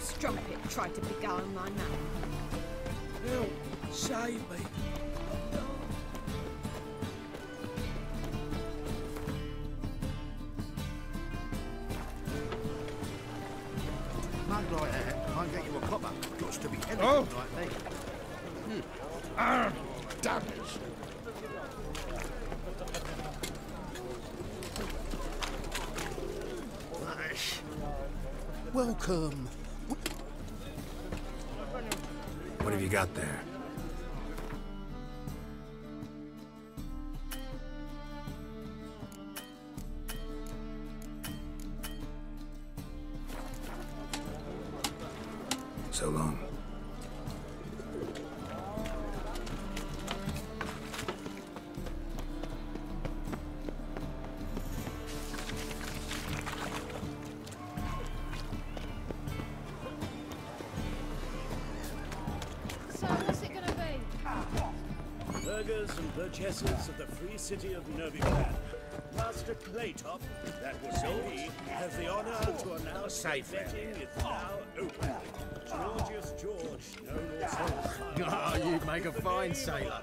strumpet tried to beguile my man. Help! Save me! Mug like that can't get you a copper. Got to be anything like me. Damn it! Welcome. What have you got there? So long. So what's it gonna be? Burghers and burgesses of the free city of Novigrad. Master Claytop, that was me, has the honor to announce the vetting is now open. Georgius George, known also as... Ah, you make a fine sailor.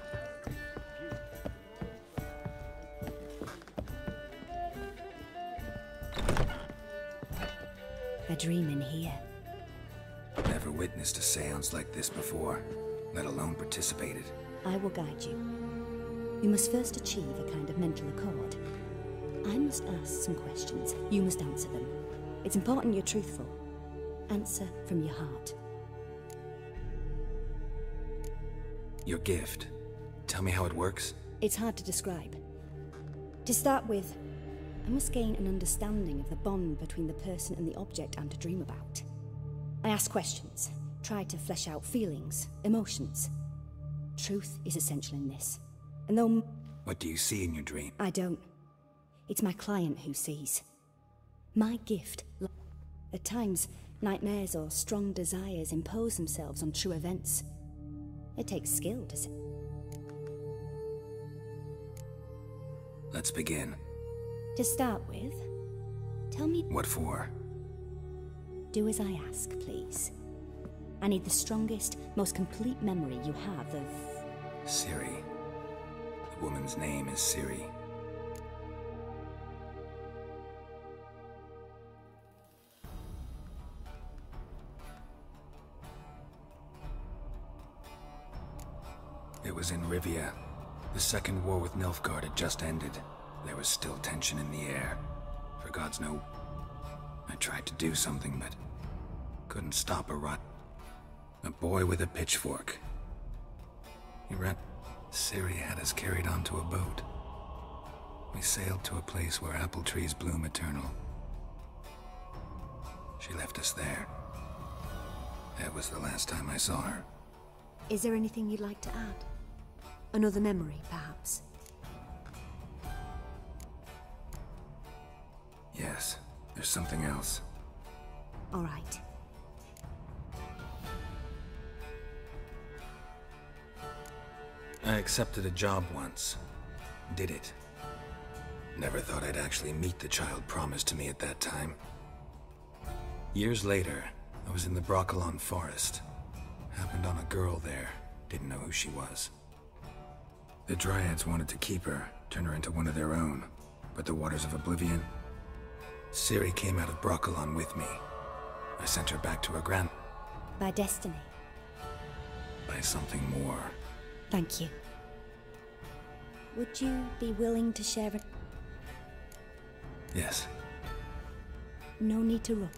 A dream in here. Never witnessed a seance like this before, let alone participated. I will guide you. You must first achieve a kind of mental accord. I must ask some questions. You must answer them. It's important you're truthful. Answer from your heart. Your gift. Tell me how it works. It's hard to describe. To start with, I must gain an understanding of the bond between the person and the object I'm to dream about. I ask questions, try to flesh out feelings, emotions. Truth is essential in this. And though... What do you see in your dream? I don't. It's my client who sees. My gift... At times, nightmares or strong desires impose themselves on true events. It takes skill to... Let's begin. To start with, tell me... What for? Do as I ask, please. I need the strongest, most complete memory you have of... Ciri. The woman's name is Ciri. It was in Rivia. The second war with Nilfgaard had just ended. There was still tension in the air. For God's no... I tried to do something, but couldn't stop a rot. A boy with a pitchfork. He ran... Ciri had us carried onto a boat. We sailed to a place where apple trees bloom eternal. She left us there. That was the last time I saw her. Is there anything you'd like to add? Another memory, perhaps? Yes, there's something else. All right. I accepted a job once. Did it. Never thought I'd actually meet the child promised to me at that time. Years later, I was in the Brokilon forest. Happened on a girl there. Didn't know who she was. The Dryads wanted to keep her, turn her into one of their own. But the Waters of Oblivion... Ciri came out of Brokilon with me. I sent her back to her grand... By destiny. By something more. Thank you. Would you be willing to share it? Yes. No need to run.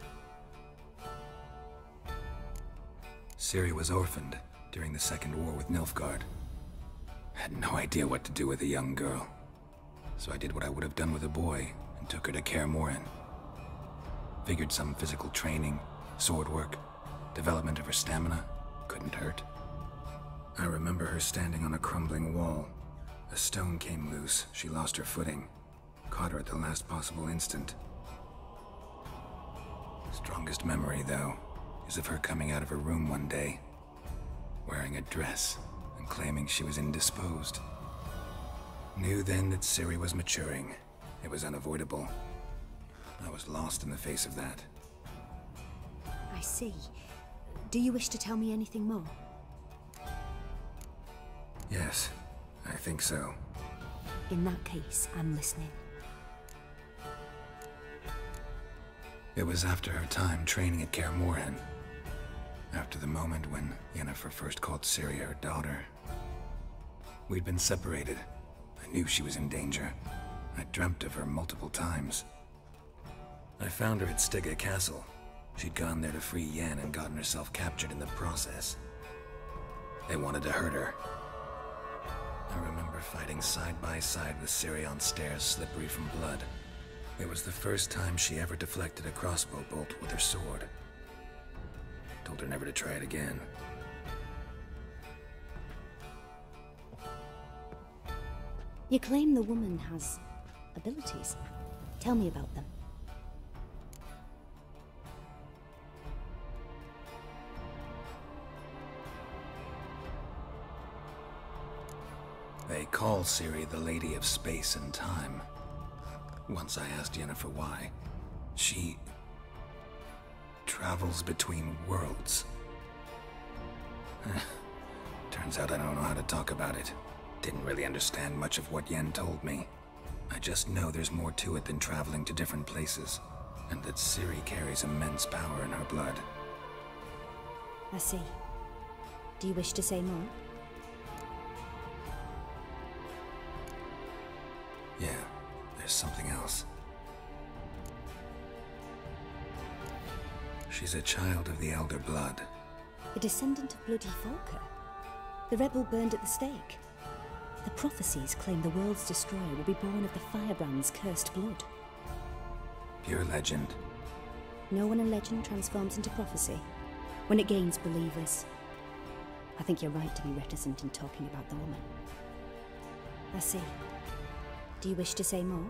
Ciri was orphaned during the Second War with Nilfgaard. Had no idea what to do with a young girl. So I did what I would have done with a boy and took her to Kaer Morhen. Figured some physical training, sword work, development of her stamina couldn't hurt. I remember her standing on a crumbling wall. A stone came loose, she lost her footing. Caught her at the last possible instant. Strongest memory, though, is of her coming out of her room one day, wearing a dress and claiming she was indisposed. Knew then that Ciri was maturing. It was unavoidable. I was lost in the face of that. I see. Do you wish to tell me anything more? Yes, I think so. In that case, I'm listening. It was after her time training at Kaer Morhen. After the moment when Yennefer first called Ciri her daughter. We'd been separated. I knew she was in danger. I dreamt of her multiple times. I found her at Stygga Castle. She'd gone there to free Yen and gotten herself captured in the process. They wanted to hurt her. I remember fighting side by side with Ciri on stairs slippery from blood. It was the first time she ever deflected a crossbow bolt with her sword. Told her never to try it again. You claim the woman has abilities. Tell me about them. They call Ciri the Lady of Space and Time. Once I asked Yennefer why. She travels between worlds. Turns out I don't know how to talk about it. Didn't really understand much of what Yen told me. I just know there's more to it than traveling to different places, and that Ciri carries immense power in her blood. I see. Do you wish to say more? Yeah, there's something else. She's a child of the Elder Blood. A descendant of bloody Volker. The rebel burned at the stake. The prophecies claim the world's destroyer will be born of the Firebrand's cursed blood. Pure legend. No one in legend transforms into prophecy when it gains believers. I think you're right to be reticent in talking about the woman. I see. Do you wish to say more?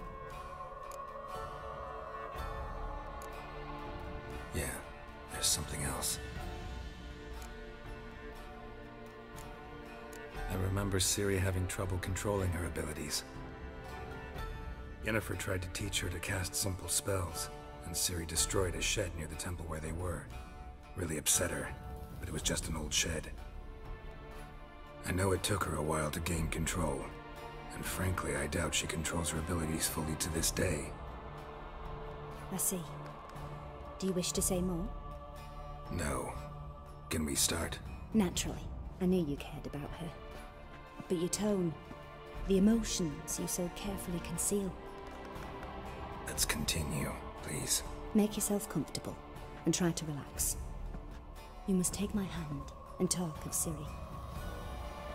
Yeah, there's something else. I remember Ciri having trouble controlling her abilities. Yennefer tried to teach her to cast simple spells, and Ciri destroyed a shed near the temple where they were. Really upset her, but it was just an old shed. I know it took her a while to gain control, and frankly, I doubt she controls her abilities fully to this day. I see. Do you wish to say more? No. Can we start? Naturally. I knew you cared about her. But your tone, the emotions you so carefully conceal. Let's continue, please. Make yourself comfortable and try to relax. You must take my hand and talk of Ciri.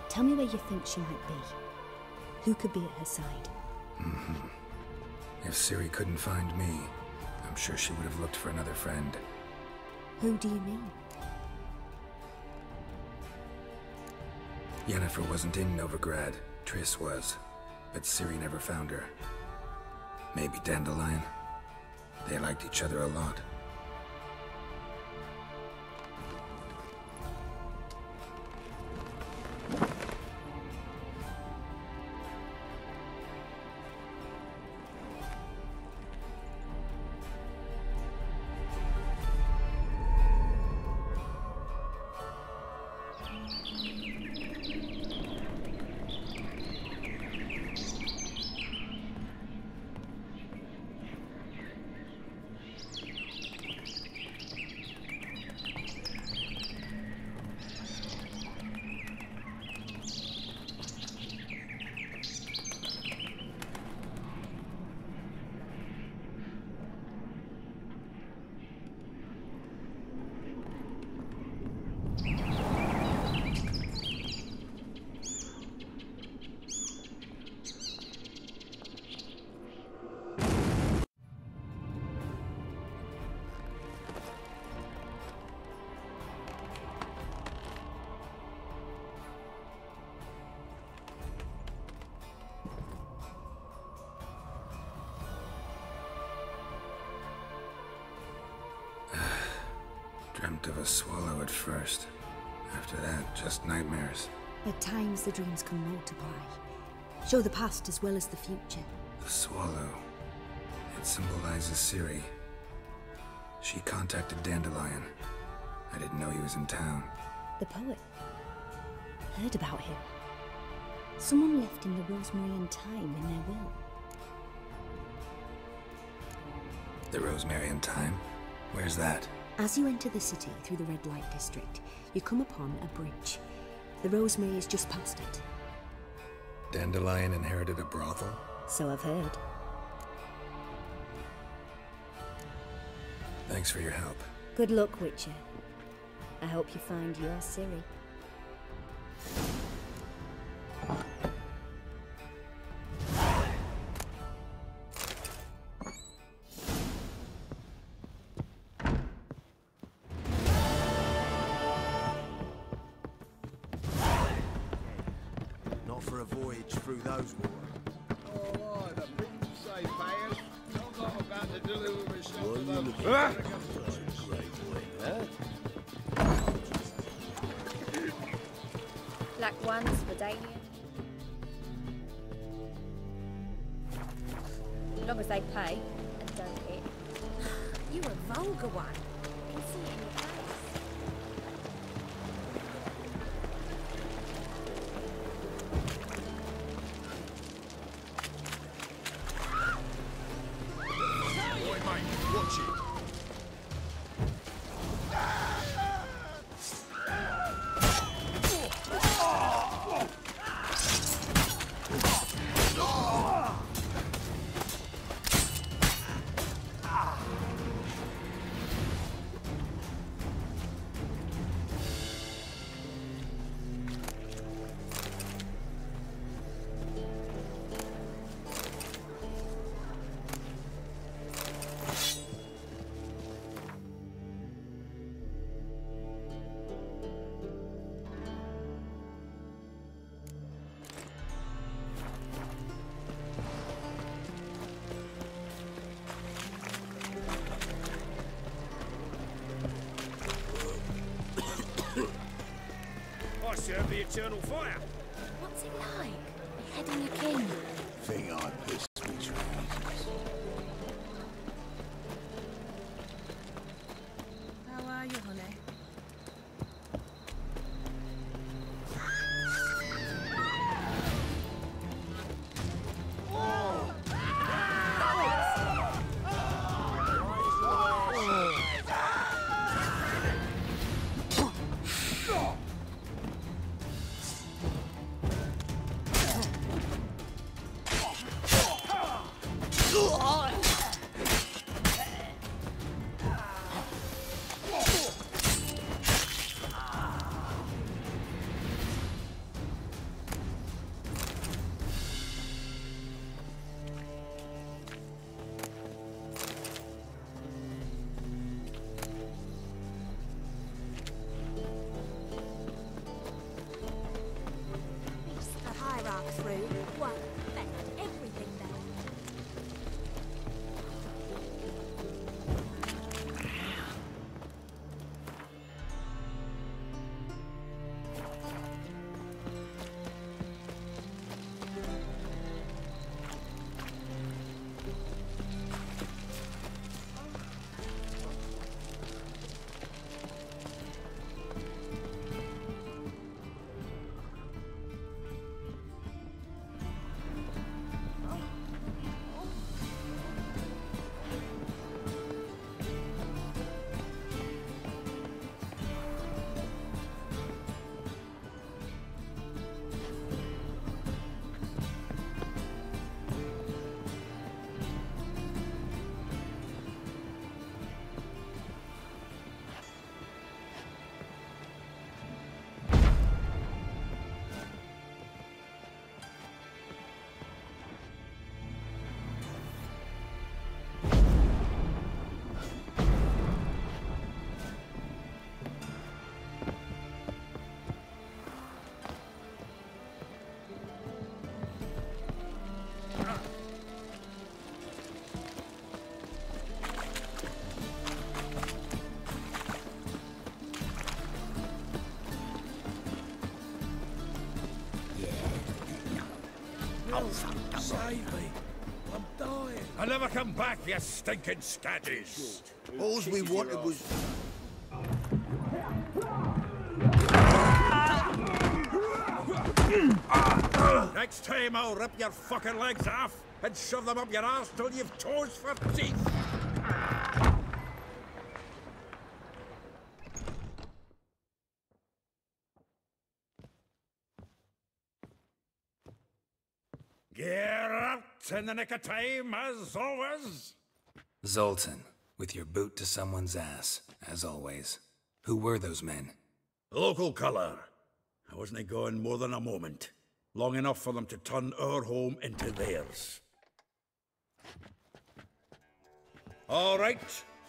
Tell me where you think she might be. Who could be at her side? If Ciri couldn't find me, I'm sure she would have looked for another friend. Who do you mean? Yennefer wasn't in Novigrad. Triss was. But Ciri never found her. Maybe Dandelion? They liked each other a lot. Dreamt of a swallow at first. After that, just nightmares. At times the dreams can multiply. Show the past as well as the future. The swallow. It symbolizes Ciri. She contacted Dandelion. I didn't know he was in town. The poet. Heard about him. Someone left him the Rosemary Thyme in their will. The Rosemary Thyme? Where's that? As you enter the city through the red light district, you come upon a bridge. The Rosemary is just past it. Dandelion inherited a brothel? So I've heard. Thanks for your help. Good luck, Witcher. I hope you find your Ciri. Not for a voyage through those waters. Oh, the people say, payers. I'm not about to deliver myself to those... Black ones for Damien. As long as they pay and don't hit. You a vulgar one. I can see it in your face. Oi, mate, watch it. I serve the eternal fire. What's it like? Beheading a king? Thing I piss me to pieces. How are you, honey? The hierarch's room. What? Everything there. Save me. I'm dying. I'll never come back, you stinking scatties. All we wanted was... Next time I'll rip your fucking legs off and shove them up your arse till you've toes for teeth. Geralt, in the nick of time, as always. Zoltan, with your boot to someone's ass, as always. Who were those men? Local colour. I wasn't gone more than a moment. Long enough for them to turn our home into theirs. All right,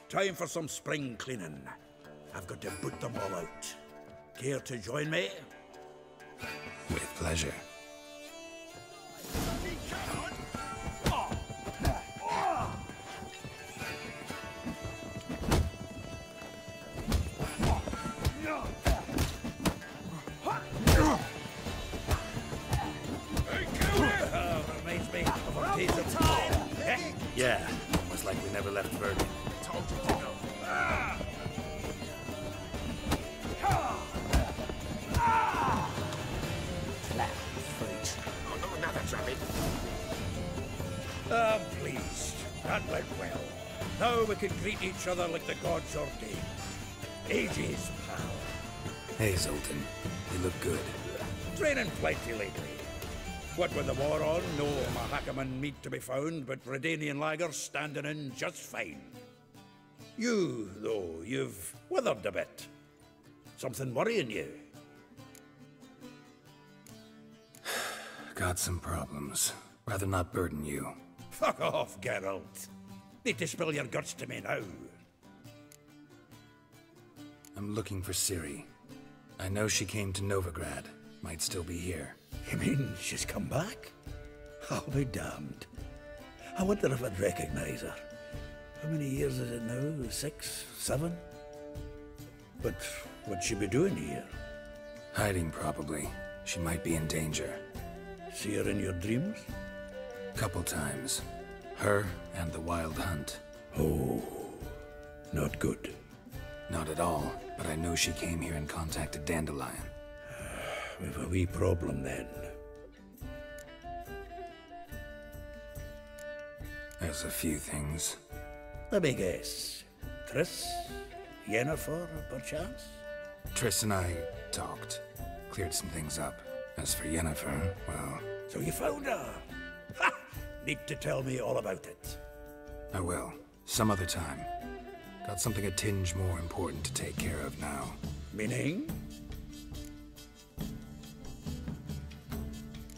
time for some spring cleaning. I've got to boot them all out. Care to join me? With pleasure. Reminds me of our days of war. Yeah, almost like we never left Verdun. Told you to go. Oh, no, another rabbit. I'm pleased. That went well. Now we can greet each other like the gods ordained. Ages, pal. Hey, Zoltan. You look good. Training plenty lately. What with the war on, no Mahakaman meat to be found, but Redanian lagers standing in just fine. You, though, you've withered a bit. Something worrying you? Got some problems. Rather not burden you. Fuck off, Geralt. Need to spill your guts to me now. I'm looking for Ciri. I know she came to Novigrad. Might still be here. You mean she's come back? I'll be damned. I wonder if I'd recognize her. How many years is it now? 6, 7? But what'd she be doing here? Hiding, probably. She might be in danger. See her in your dreams? Couple times. Her and the Wild Hunt. Oh, not good. Not at all, but I know she came here and contacted Dandelion. We've a wee problem then. There's a few things. Let me guess. Triss? Yennefer, perchance? Triss and I talked. Cleared some things up. As for Yennefer, well... So you found her? Ha! Need to tell me all about it. I will. Some other time. Got something a tinge more important to take care of now. Meaning?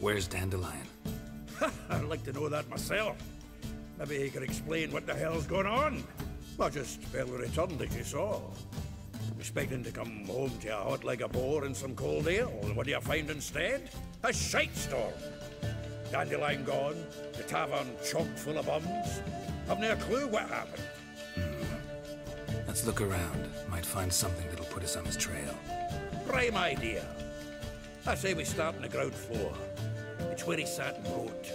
Where's Dandelion? I'd like to know that myself. Maybe he could explain what the hell's going on. Well, just barely returned, as you saw. Expecting to come home to a hot like a boar and some cold ale, and what do you find instead? A shite storm. Dandelion gone, the tavern chock full of bums. Haven't a clue what happened. Let's look around. Might find something that'll put us on his trail. Prime idea. I say we start on the ground floor. It's where he sat and wrote.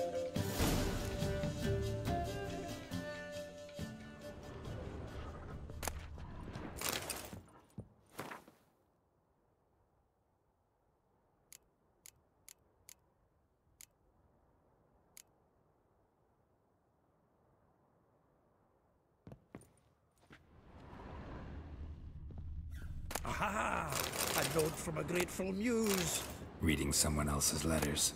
Aha! A note from a grateful muse. Reading someone else's letters.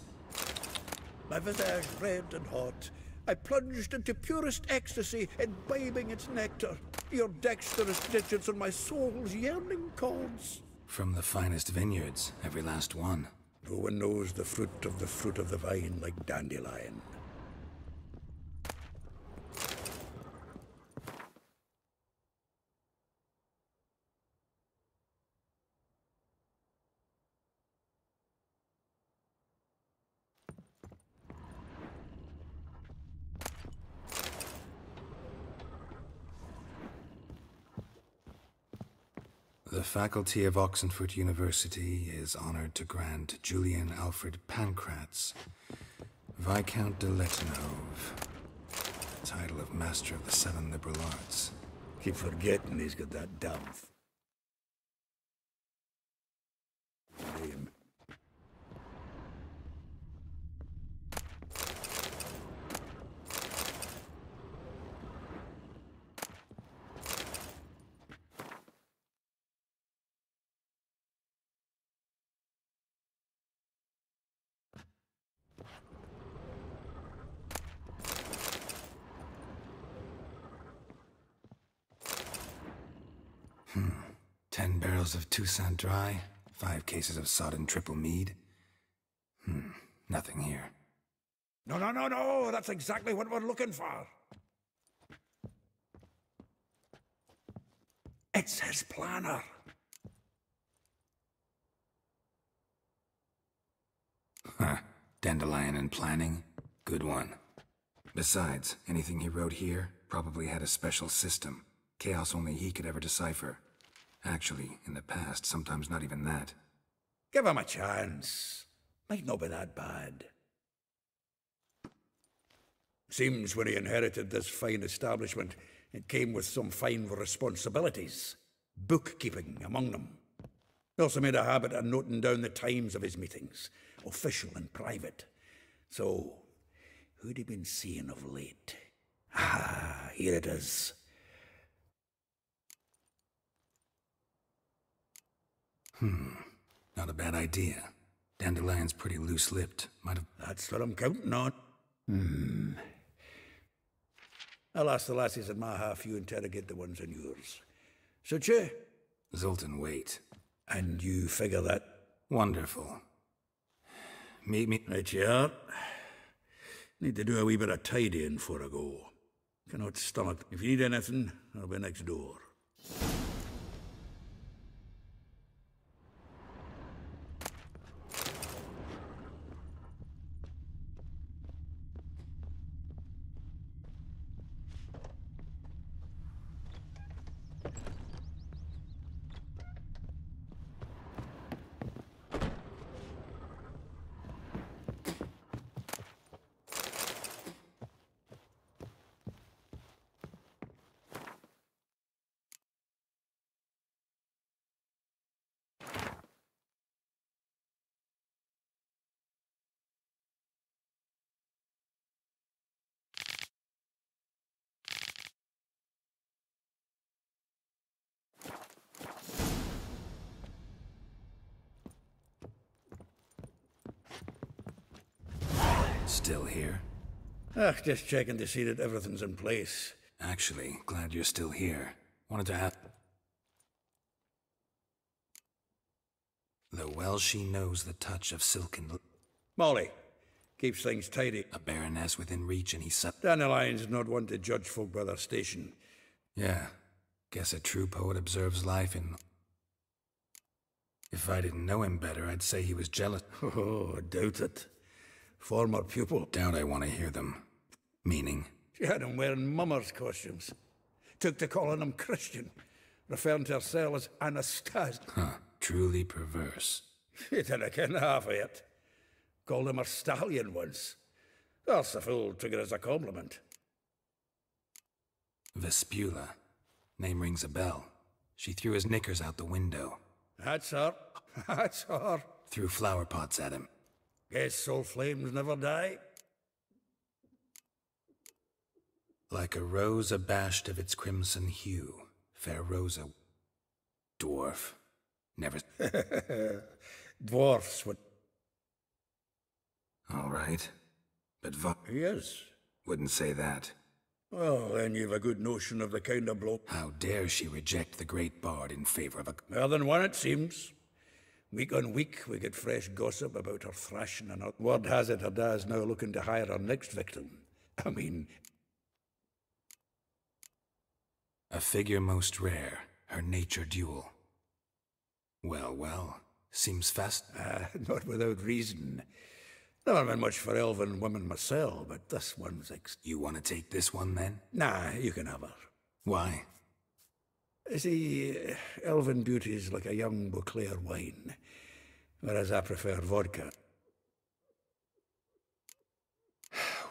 My visage red and hot, I plunged into purest ecstasy, imbibing its nectar. Your dexterous digits on my soul's yearning chords. From the finest vineyards, every last one. No one knows the fruit of the vine like Dandelion. The faculty of Oxenfurt University is honored to grant Julian Alfred Pancratz, Viscount de Lettenhove, the title of Master of the Seven Liberal Arts. Keep forgetting he's got that damn name. 10 barrels of Toussaint Dry, 5 cases of sodden triple mead. Nothing here. No, that's exactly what we're looking for. It's his planner. Huh. Dandelion and planning? Good one. Besides, anything he wrote here probably had a special system. Chaos only he could ever decipher. Actually, in the past, sometimes not even that. Give him a chance. Might not be that bad. Seems when he inherited this fine establishment, it came with some fine responsibilities. Bookkeeping among them. He also made a habit of noting down the times of his meetings, official and private. So, who'd he been seeing of late? Ah, here it is. Not a bad idea. Dandelion's pretty loose-lipped. Might have... That's what I'm counting on. I'll ask the lassies in my half, you interrogate the ones in yours. Should you? Zoltan, wait. And you figure that? Wonderful. Meet me... Right you are. Need to do a wee bit of tidying before I go. Cannot stomach. If you need anything, I'll be next door. Still here? Just checking to see that everything's in place. Actually, glad you're still here. Wanted to ask... Though well she knows the touch of silken... Molly, keeps things tidy. A baroness within reach and he sat... Dandelion's not one to judge folk by their station. Yeah. Guess a true poet observes life in... If I didn't know him better, I'd say he was jealous. Oh, I doubt it. Former pupil. Doubt I want to hear them. Meaning? She had him wearing mummers' costumes. Took to calling him Christian, referring to herself as Anastasia. Huh. Truly perverse. She didn't ken half of it. Called him a stallion once. That's the fool took it as a compliment. Vespula. Name rings a bell. She threw his knickers out the window. That's her. That's her. Threw flower pots at him. Guess soul flames never die. Like a rose abashed of its crimson hue, fair Rosa... Dwarf. Never... Dwarfs would... All right. But He is. wouldn't say that. Well, then you've a good notion of the kind of bloke. How dare she reject the great bard in favor of a... More than one, it seems. Week on week, we get fresh gossip about her thrashing, and word has it her dad's now looking to hire her next victim. I mean... A figure most rare, her nature dual. Well, seems fast... Not without reason. Never been much for elven women myself, but this one's You want to take this one, then? Nah, you can have her. Why? See, elven beauty's like a young Beauclair wine, whereas I prefer vodka.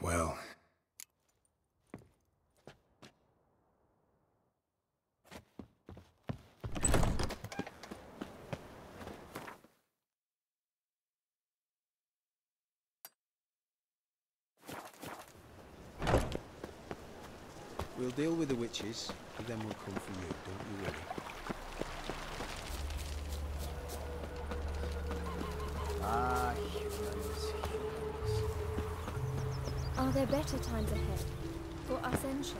Well... We'll deal with the witches, and then we'll come for you, don't you worry. Ah, humans. Are there better times ahead for us, Ensha?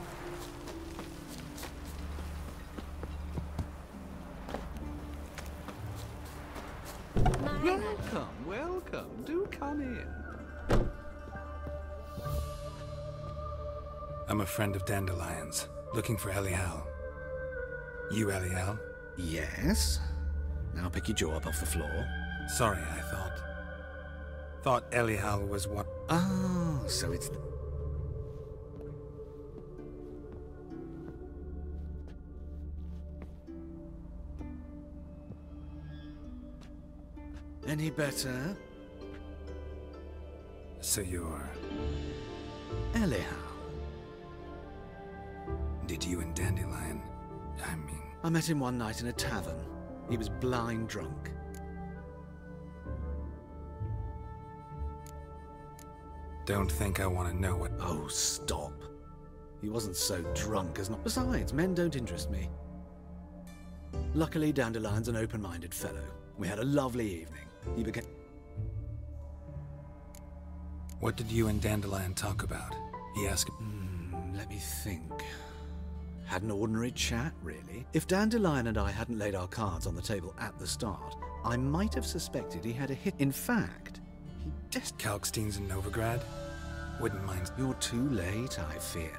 Welcome, welcome. Do come in. I'm a friend of Dandelion's, looking for Elial. You Elial? Yes? Now pick your jaw up off the floor. Sorry, I thought Elial was what... Oh, so it's... Any better? So you're... Elial. Did you and Dandelion... I met him one night in a tavern. He was blind drunk. Don't think I want to know what... Oh, stop. He wasn't so drunk as not... Besides, men don't interest me. Luckily, Dandelion's an open-minded fellow. We had a lovely evening. He became... What did you and Dandelion talk about? He asked... let me think. Had an ordinary chat, really. If Dandelion and I hadn't laid our cards on the table at the start, I might have suspected he had a hit. In fact, he just... Kalkstein's in Novigrad? Wouldn't mind... You're too late, I fear.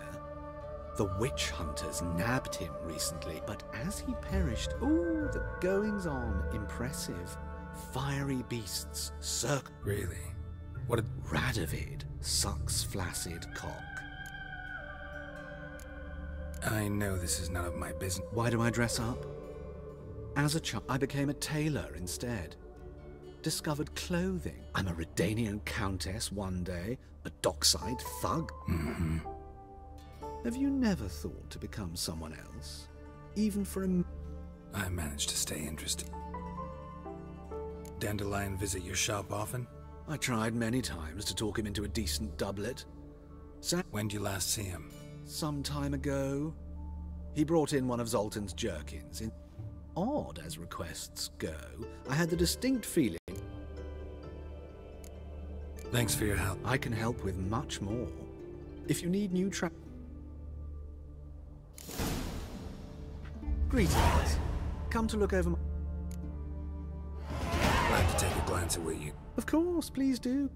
The witch hunters nabbed him recently, but as he perished, ooh, the goings-on, impressive. Fiery beasts, Really? What did... Radovid sucks flaccid cock. I know this is none of my business. Why do I dress up? As a child, I became a tailor instead. Discovered clothing. I'm a Redanian countess one day, a dockside thug. Mm-hmm. Have you never thought to become someone else? Even for a... I managed to stay interested. Dandelion visit your shop often? I tried many times to talk him into a decent doublet. When did you last see him? Some time ago. He brought in one of Zoltan's jerkins. Odd as requests go, I had the distinct feeling... Thanks for your help. I can help with much more. If you need new Greetings. Come to look over my... Glad to take a glance at what you... Of course, please do.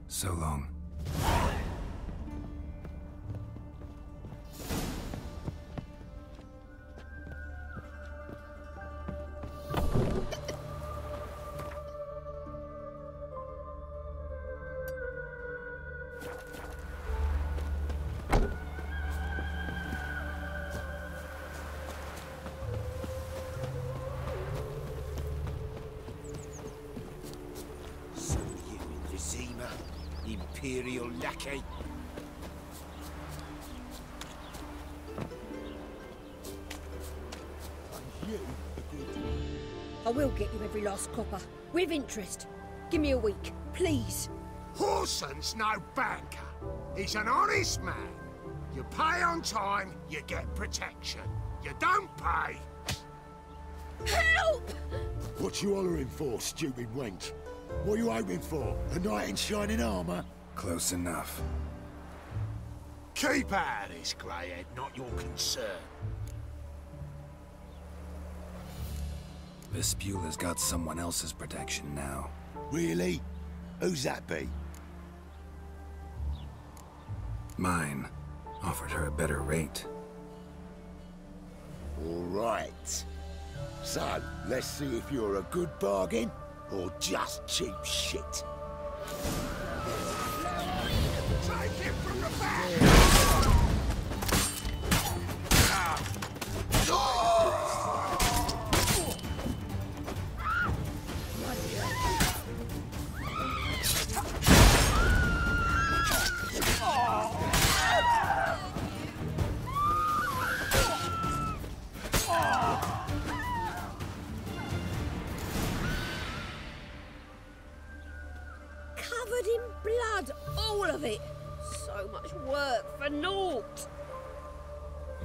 So long. Imperial lackey. I will get you every last copper, with interest. Give me a week, please. Horson's no banker. He's an honest man. You pay on time, you get protection. You don't pay... Help! What you hollering for, stupid wench? What are you hoping for? A knight in shining armour? Close enough. Keep out of this, greyhead, not your concern. Vespula's got someone else's protection now. Really? Who's that be? Mine. Offered her a better rate. All right. So, let's see if you're a good bargain or just cheap shit. Take him from the back!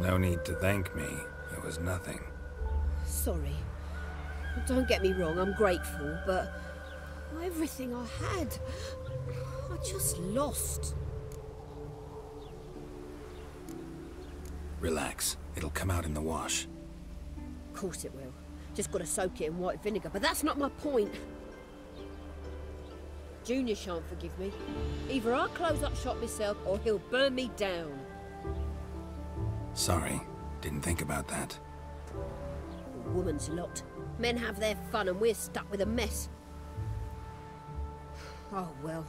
No need to thank me. It was nothing. Sorry. Don't get me wrong, I'm grateful, but everything I had, I just lost. Relax. It'll come out in the wash. Of course it will. Just gotta soak it in white vinegar, but that's not my point. Junior shan't forgive me. Either I'll close up shop myself or he'll burn me down. Sorry. Didn't think about that. Woman's lot. Men have their fun and we're stuck with a mess. Oh well,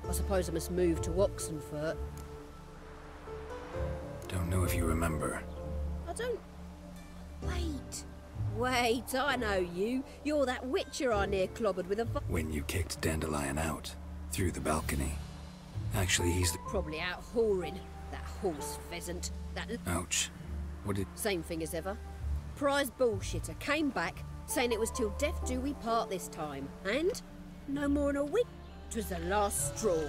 I suppose I must move to Oxenfurt. Don't know if you remember. I don't... Wait, I know you. You're that witcher I near clobbered with a... When you kicked Dandelion out, through the balcony. Actually, he's the... Probably out whoring. That horse pheasant. That... Ouch. What did... Same thing as ever. Prize bullshitter came back, saying it was till death do we part this time. And? No more than a week. 'Twas the last straw.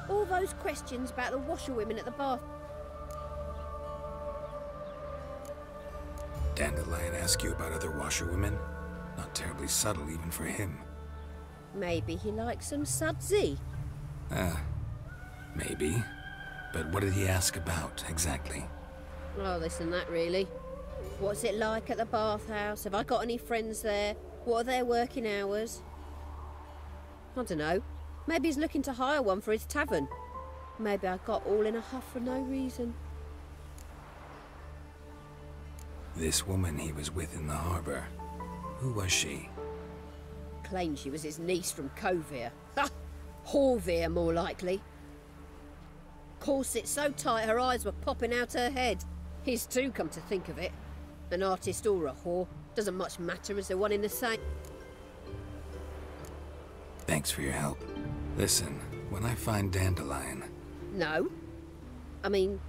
All those questions about the washerwomen at the bath... Dandelion ask you about other washerwomen? Not terribly subtle even for him. Maybe he likes some sudsy. Maybe. But what did he ask about, exactly? Oh, this and that, really. What's it like at the bathhouse? Have I got any friends there? What are their working hours? I don't know. Maybe he's looking to hire one for his tavern. Maybe I got all in a huff for no reason. This woman he was with in the harbour. Who was she? Claimed she was his niece from Kovir. Ha! Horvir, more likely. Corset so tight her eyes were popping out her head. His too, come to think of it. An artist or a whore. Doesn't much matter as they're one in the same. Thanks for your help. Listen, when I find Dandelion... No. I mean,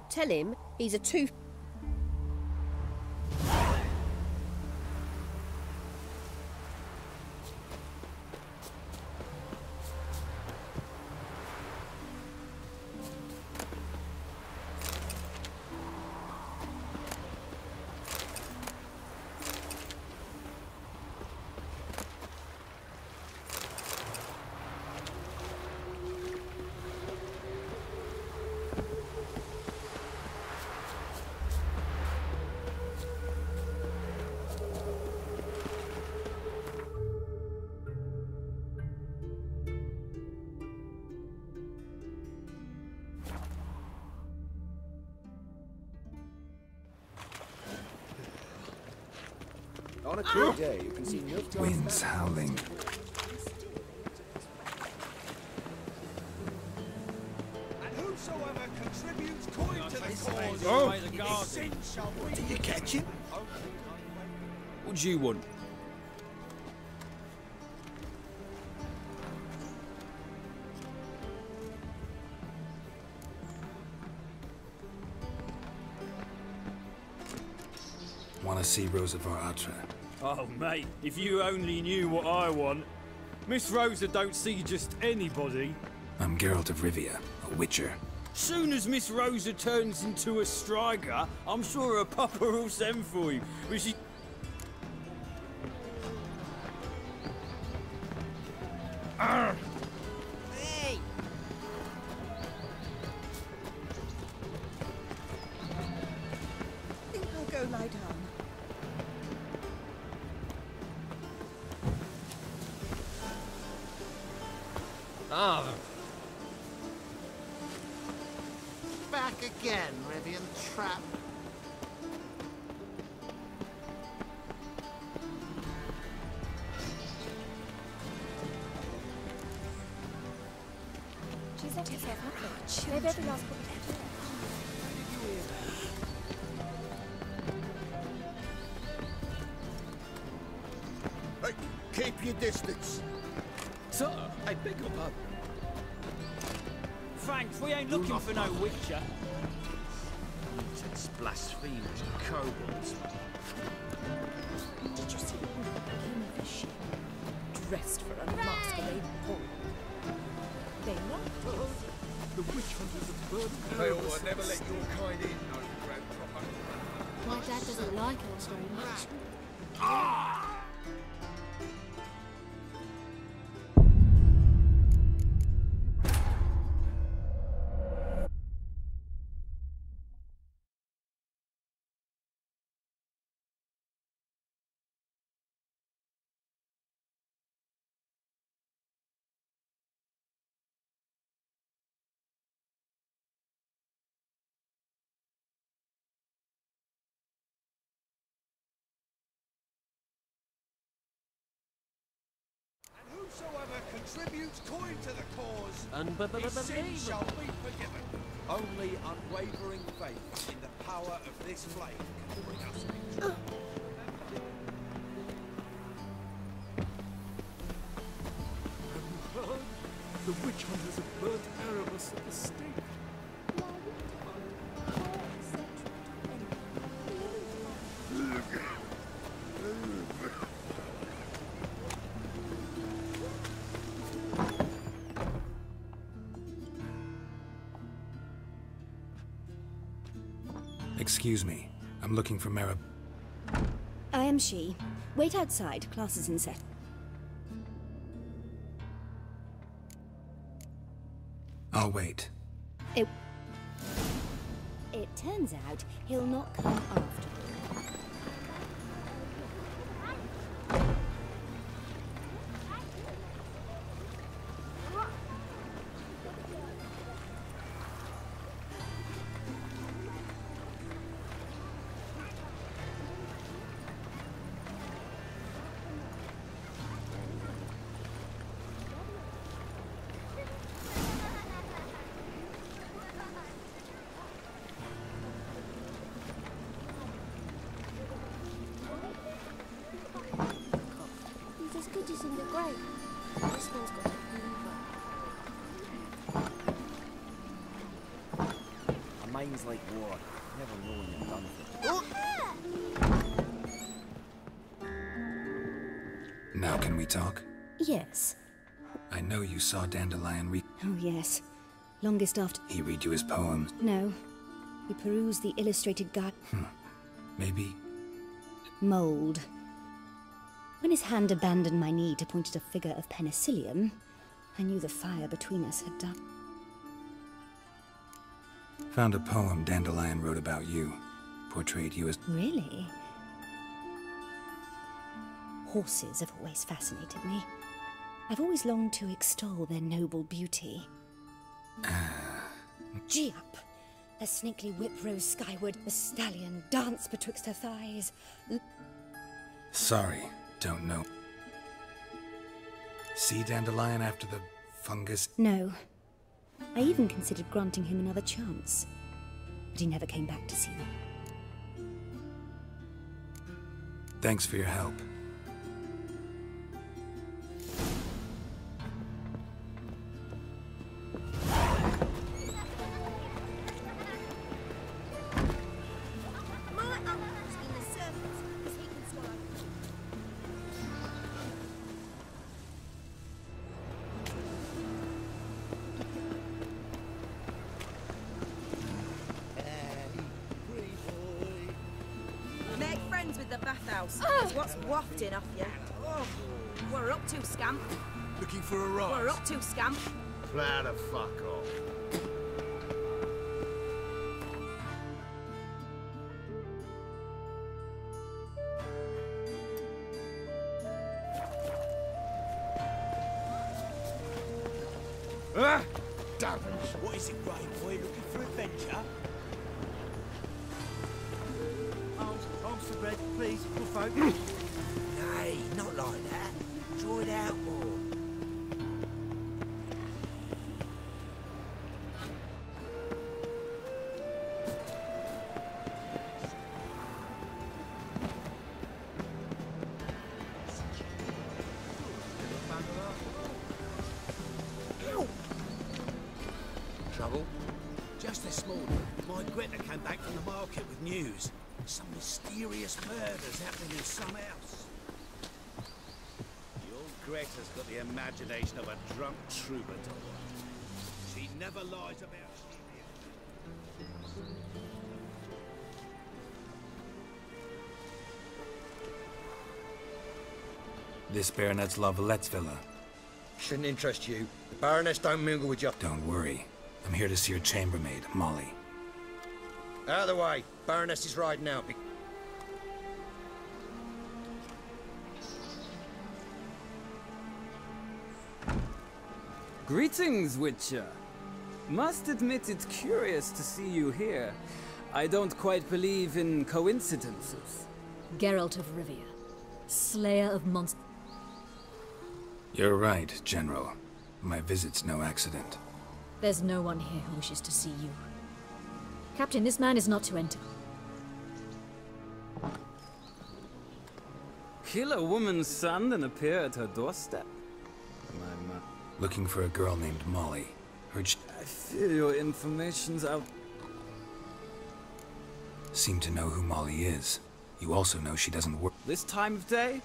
tell him he's a two... On a clear day, you can see no Winds howling. And whosoever contributes coin to the cause, Oh! sin shall be. Did you catch him? What do you want? Want to see Rosa var Atra? Oh, mate, if you only knew what I want. Miss Rosa don't see just anybody. I'm Geralt of Rivia, a witcher. Soon as Miss Rosa turns into a striker, I'm sure her papa will send for you. But she... Hey! I think I'll go lie down. Ah. Back again, Rivian trap. She's let herself up. They've every last one. Hey, keep your distance. Sir, I beg your pardon. Thanks, we ain't looking for no witcher. It's blasphemers and kobolds. Did you see the woman that came off the ship? Dressed for a masquerade ball. They locked us. The witch hunters have burned. Hey, I never let your kind in, no grand proper doesn't like us very much. Whosoever contributes coin to the cause, Unbelievable. his sins shall be forgiven. Only unwavering faith in the power of this flame can bring us victory. The witch hunters have burnt Erebus at the stake. Excuse me. I'm looking for Mara. I am she. Wait outside. Class is in set. I'll wait. It turns out he'll not come after all. He's as good as in the grave. This one's got A mind's like water. Never know when you're done with it. Now can we talk? Yes. I know you saw Dandelion read. Oh, yes. Longest after... He read you his poems. No. We perused the illustrated guide. Maybe. Mould. When his hand abandoned my knee to point at a figure of penicillium, I knew the fire between us had done. Found a poem Dandelion wrote about you. Portrayed you as... Really? Horses have always fascinated me. I've always longed to extol their noble beauty. Gee up! A snakely whip rose skyward, a stallion danced betwixt her thighs. Sorry, don't know. See Dandelion after the fungus? No. I even considered granting him another chance. But he never came back to see me. Thanks for your help. Make friends with the bathhouse. It's what's wafting off you. Oh, what are up to, scamp? Looking for a rise? What are up to, scamp? Plow the fuck off. What is it, Grey Boy? Looking for adventure? Arms for bread, please, good folk. Hey, not like that. Draw it out more. Trouble? Just this morning, my Greta came back from the market with news. Some mysterious murders happening in some house. The old Greta's got the imagination of a drunk troubadour. She never lies about This Baronet's La Vallette's villa. Shouldn't interest you. The Baroness don't mingle with you. Don't worry. I'm here to see your chambermaid, Molly. Out of the way. Baroness is riding out. Greetings, Witcher. Must admit it's curious to see you here. I don't quite believe in coincidences. Geralt of Rivia, slayer of monsters. You're right, General. My visit's no accident. There's no one here who wishes to see you. Captain, this man is not to enter. Kill a woman's son and appear at her doorstep? Looking for a girl named Molly. Heard I fear your information's out. Seem to know who Molly is. You also know she doesn't work. This time of day?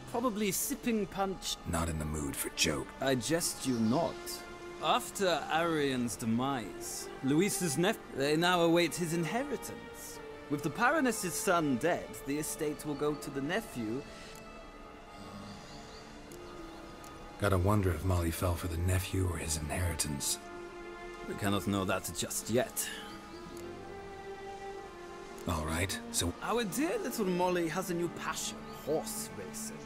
Probably sipping punch. Not in the mood for joke. I jest you not. After Arian's demise, Luis's nephew, they now await his inheritance. With the Baroness's son dead, the estate will go to the nephew. Gotta wonder if Molly fell for the nephew or his inheritance. We cannot know that just yet. All right, so... Our dear little Molly has a new passion, horse racing.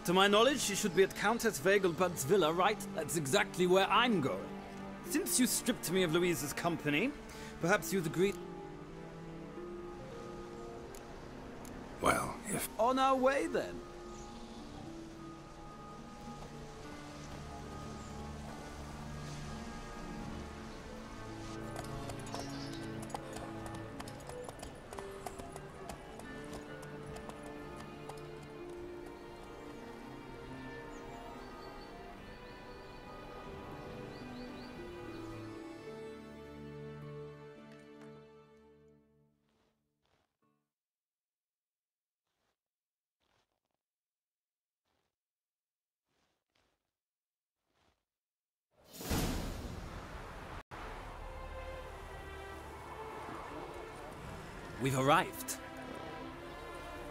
To my knowledge, she should be at Countess Vegelbud's villa, right? That's exactly where I'm going. Since you stripped me of Louise's company, perhaps you'd agree... Well, if... On our way, then. We've arrived.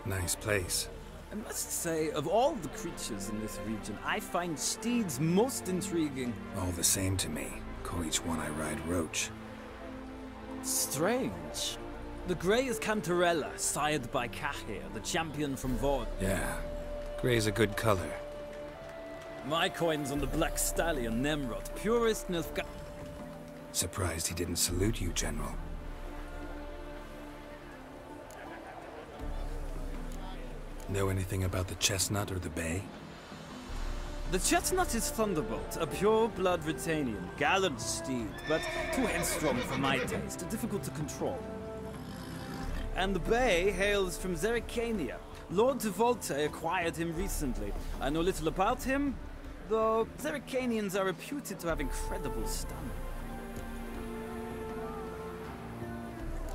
Nice place. I must say, of all the creatures in this region, I find steeds most intriguing. All the same to me. Call each one I ride Roach. Strange. The grey is Cantarella, sired by Cahir, the champion from Vaughn. Yeah, grey's a good color. My coin's on the Black Stallion, Nemrod, purest Nilfgaard. Surprised he didn't salute you, General. Know anything about the Chestnut or the Bay? The Chestnut is Thunderbolt, a pure-blood Britannian, gallant steed, but too headstrong for my taste, difficult to control. And the Bay hails from Zerrikania. Lord de Volte acquired him recently. I know little about him, though Zerrikanians are reputed to have incredible stamina.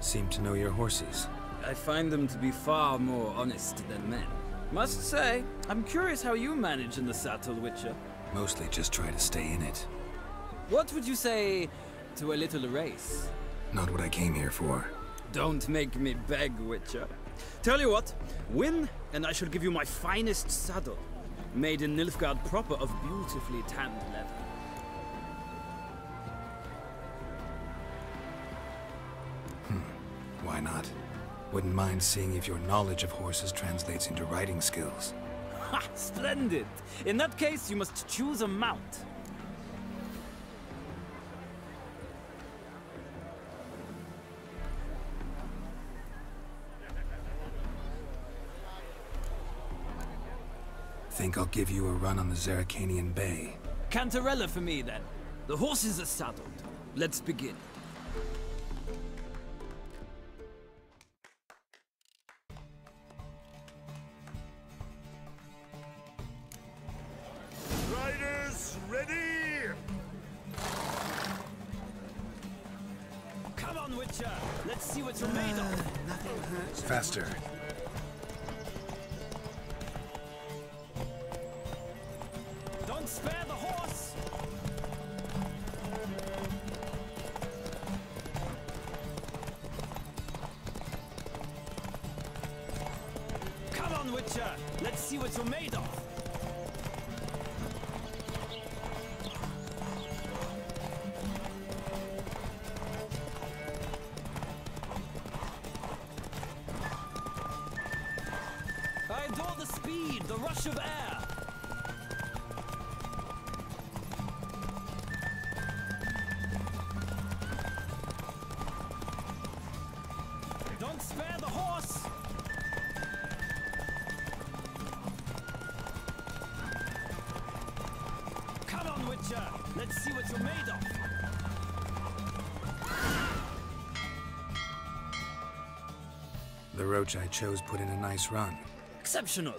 Seem to know your horses. I find them to be far more honest than men. Must say, I'm curious how you manage in the saddle, Witcher. Mostly just try to stay in it. What would you say to a little race? Not what I came here for. Don't make me beg, Witcher. Tell you what, win, and I shall give you my finest saddle. Made in Nilfgaard proper of beautifully tanned leather. Why not? Wouldn't mind seeing if your knowledge of horses translates into riding skills. Ha! Splendid! In that case, you must choose a mount. Think I'll give you a run on the Zerrikanian Bay. Cantarella for me, then. The horses are saddled. Let's begin. Riders, ready! Come on, Witcher! Let's see what you're made of! Nothing hurts. Faster. Don't spare the horse! Come on, Witcher! Let's see what you're made of! adore the speed, the rush of air. Don't spare the horse! Come on, Witcher! Let's see what you're made of! The roach I chose put in a nice run. Exceptional.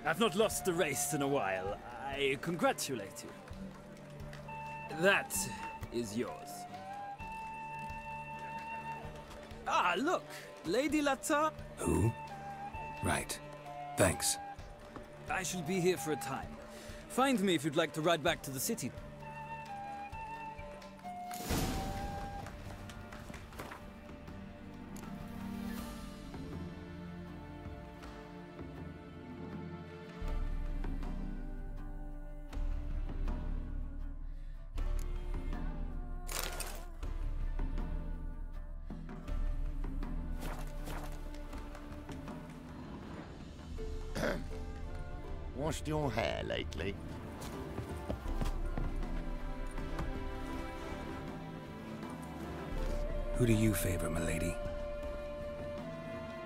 I've not lost the race in a while. I congratulate you. That is yours. Ah, look! Lady Lata. Who? Right. Thanks. I shall be here for a time. Find me if you'd like to ride back to the city. Washed your hair lately? Who do you favor, milady?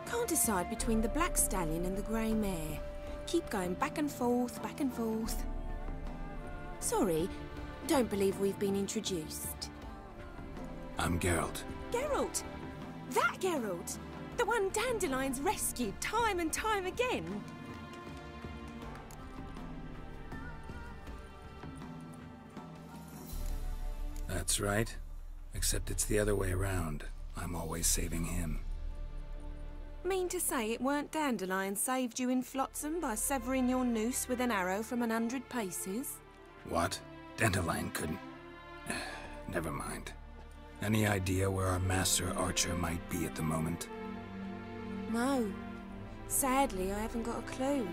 Can't decide between the black stallion and the grey mare. Keep going back and forth, back and forth. Sorry, don't believe we've been introduced. I'm Geralt. Geralt! That Geralt! The one Dandelion's rescued time and time again. That's right. Except it's the other way around. I'm always saving him. Mean to say it weren't Dandelion saved you in Flotsam by severing your noose with an arrow from 100 paces? What? Dandelion couldn't... Never mind. Any idea where our master archer might be at the moment? No. Sadly, I haven't got a clue.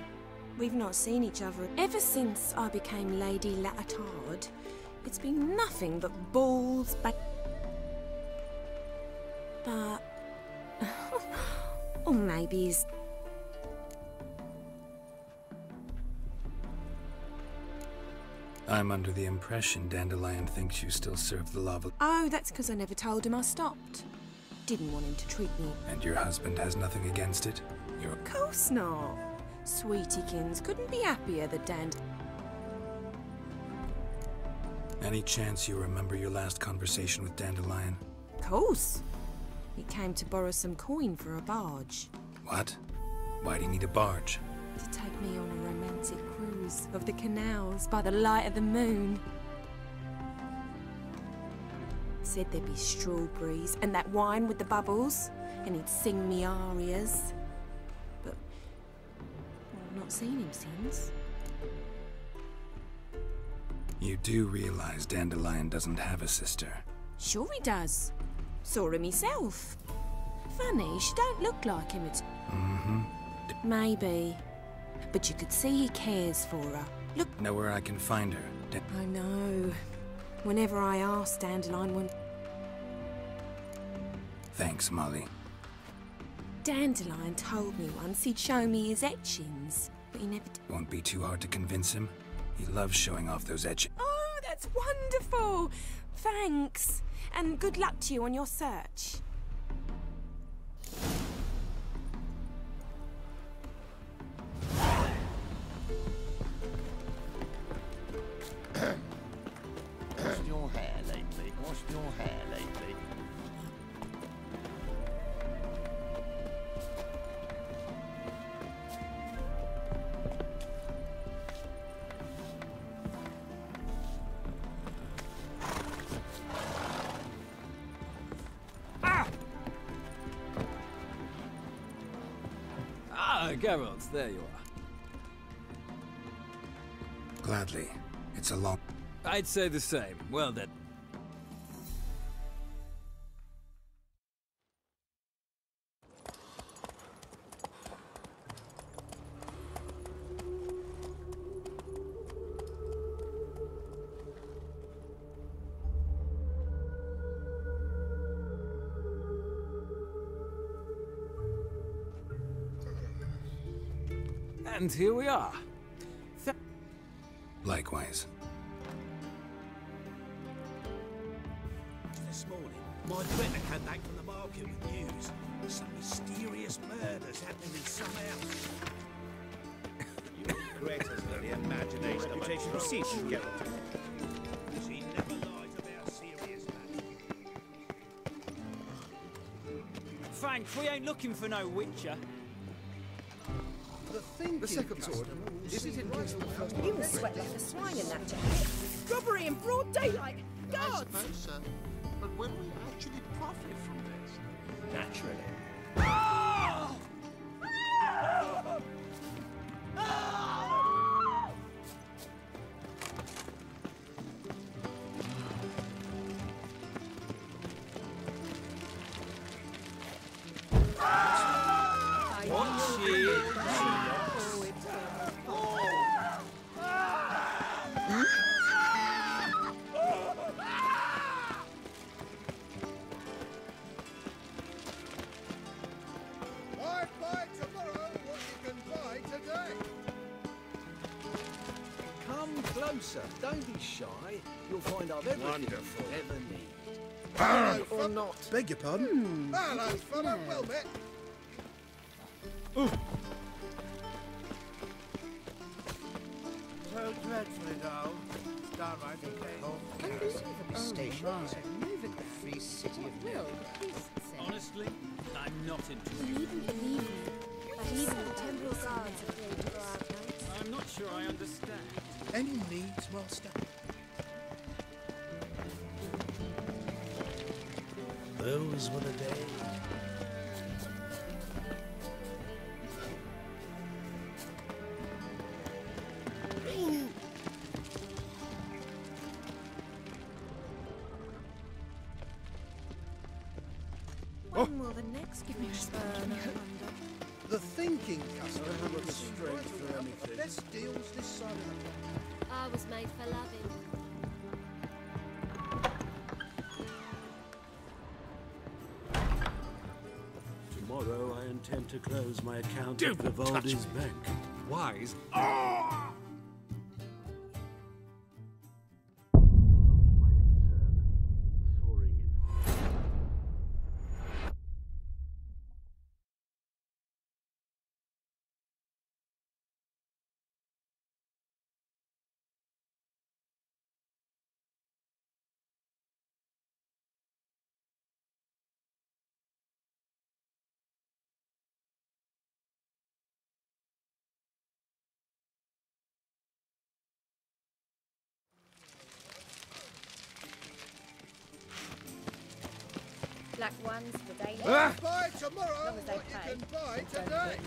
We've not seen each other ever since I became Lady Latard. It's been nothing but balls back. But... or maybe he's... I'm under the impression Dandelion thinks you still serve the lava. Oh, that's because I never told him I stopped. Didn't want him to treat me. And your husband has nothing against it? You're... Of course not. Sweetiekins couldn't be happier that Any chance you remember your last conversation with Dandelion? Of course. He came to borrow some coin for a barge. What? Why do you need a barge? To take me on a romantic cruise of the canals by the light of the moon. Said there'd be strawberries and that wine with the bubbles, and he'd sing me arias. But I've not seen him since. You do realize Dandelion doesn't have a sister? Sure he does. Saw her myself. Funny, she don't look like him at... Maybe. But you could see he cares for her. Look... Know where I can find her? I know. Whenever I ask Dandelion when... Thanks, Molly. Dandelion told me once he'd show me his etchings, but he never did. Won't be too hard to convince him. He loves showing off those etchings. Oh, that's wonderful! Thanks. And good luck to you on your search. Washed your hair lately? Washed your hair lately? Geralt, there you are. Gladly. It's a long... I'd say the same. Well then. And here we are. Likewise. This morning, my friend came back from the market with news. Some mysterious murders happening in some house. Your creators got the imagination of reputation receipts, Geralt. She never lies about serious matters. Frank, we ain't looking for no Witcher. The second sword. Is it in case of the first one? You will sweat like a swine in that jacket. Robbery in broad daylight! I Guards! suppose so. But when we actually profit from this? Naturally. Buy tomorrow what you can buy today. Come closer. Don't be shy. You'll find I've everything Wonderful. you ever need. Hello, Or not. Beg your pardon? Hello, fella. Well met. So dreadfully dull. It's downright Stations. The free city of Novigrad. Honestly, I'm not interested. You needn't believe me, but even the temple guards are afraid to go out nights. I'm not sure I understand. Any needs, master? Those were the days. When will the next burn, I wonder? The thinking customer have the strength for anything. Best deals this side of the I was made for loving. Tomorrow I intend to close my account at Vivaldi's bank. Wise. Black ones for daily. Buy tomorrow As long as they what pay. you can buy today.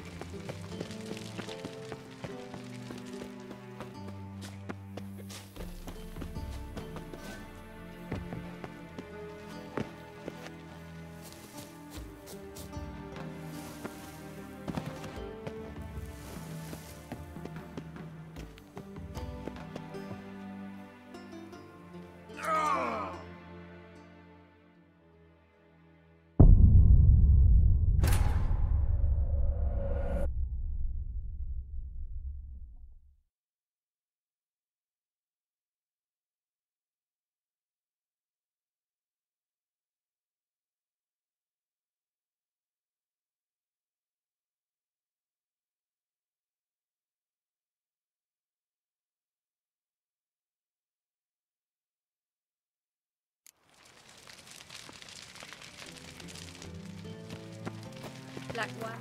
Black one.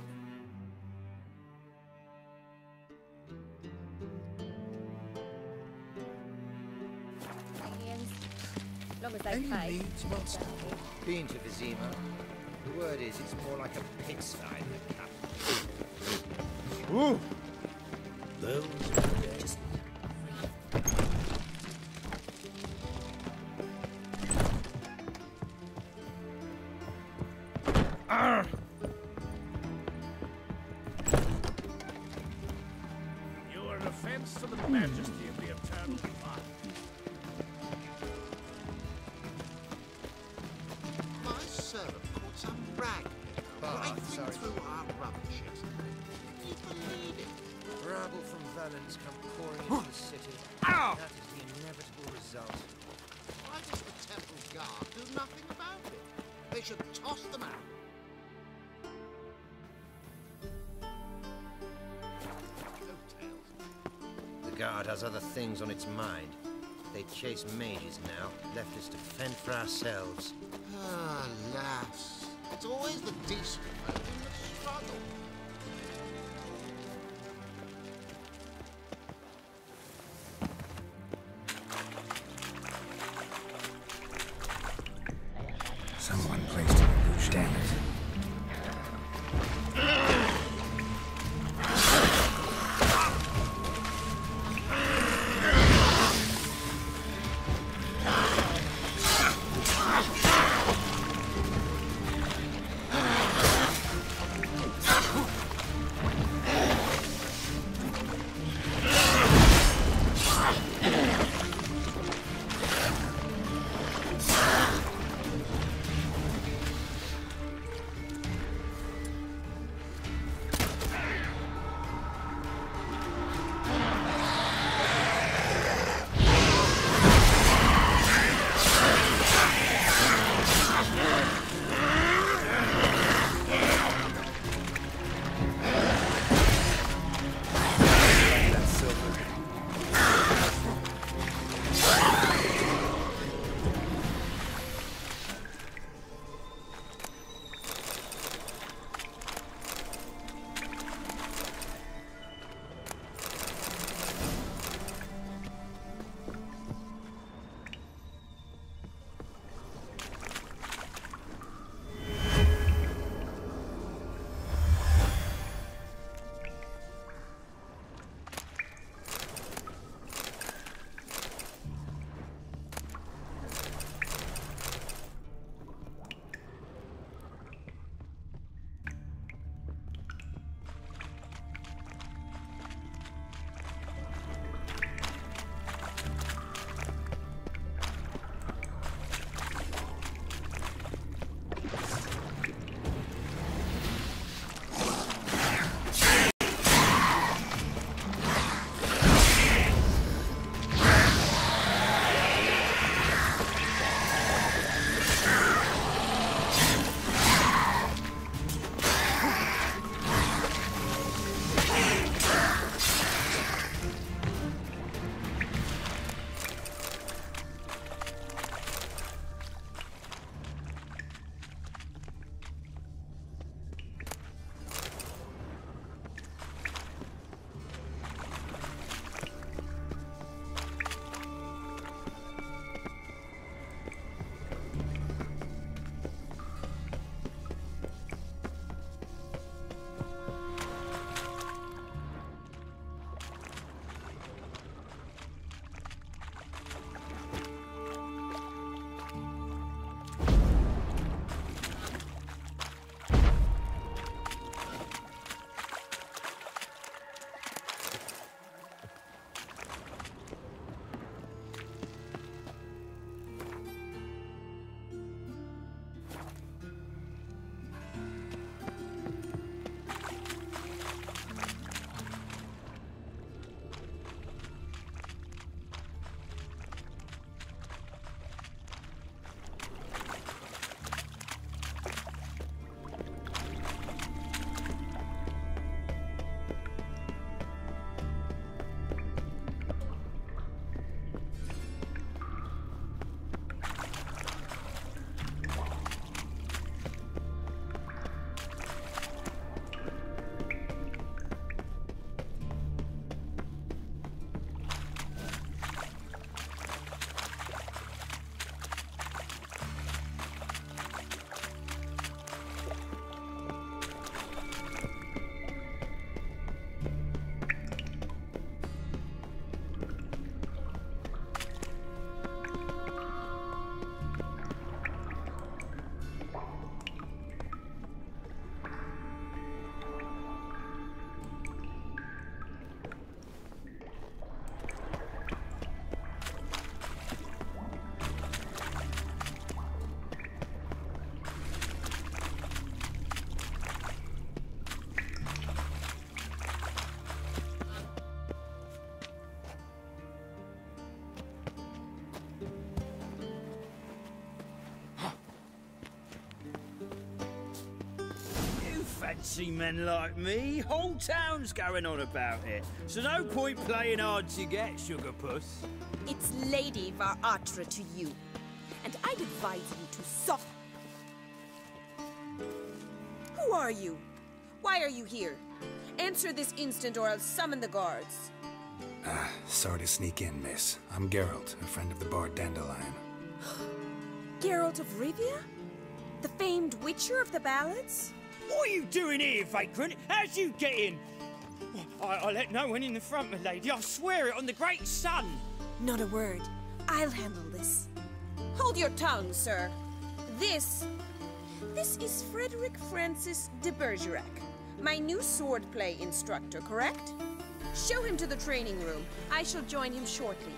Aliens. As long as they Any pay. needs, master? Been to Vizima. The word is, it's more like a pigsty than capital. Ooh. Those were the days. You are an offense to the majesty of the eternal divine. My servant caught some rag rifling through our rubbish yesterday. Can you believe it? Merlins come pouring into the city. That is the inevitable result. Why does the Temple Guard do nothing about it? They should toss them out. The Guard has other things on its mind. They chase mages now, left us to fend for ourselves. Ah, lass. It's always the decent folk in the struggle. Someone placed an illusion. Damn it. fancy men like me. Whole town's going on about it. So no point playing hard to get, Sugar Puss. It's Lady Var Atra to you, and I'd advise you to soften. Who are you? Why are you here? Answer this instant or I'll summon the guards. Sorry to sneak in, miss. I'm Geralt, a friend of the bard Dandelion. Geralt of Rivia? The famed witcher of the ballads? What are you doing here, vagrant? How'd you get in? I let no one in the front, my lady. I swear it on the great sun. Not a word. I'll handle this. Hold your tongue, sir. This is Frederick Francis de Bergerac, my new swordplay instructor, correct? Show him to the training room. I shall join him shortly.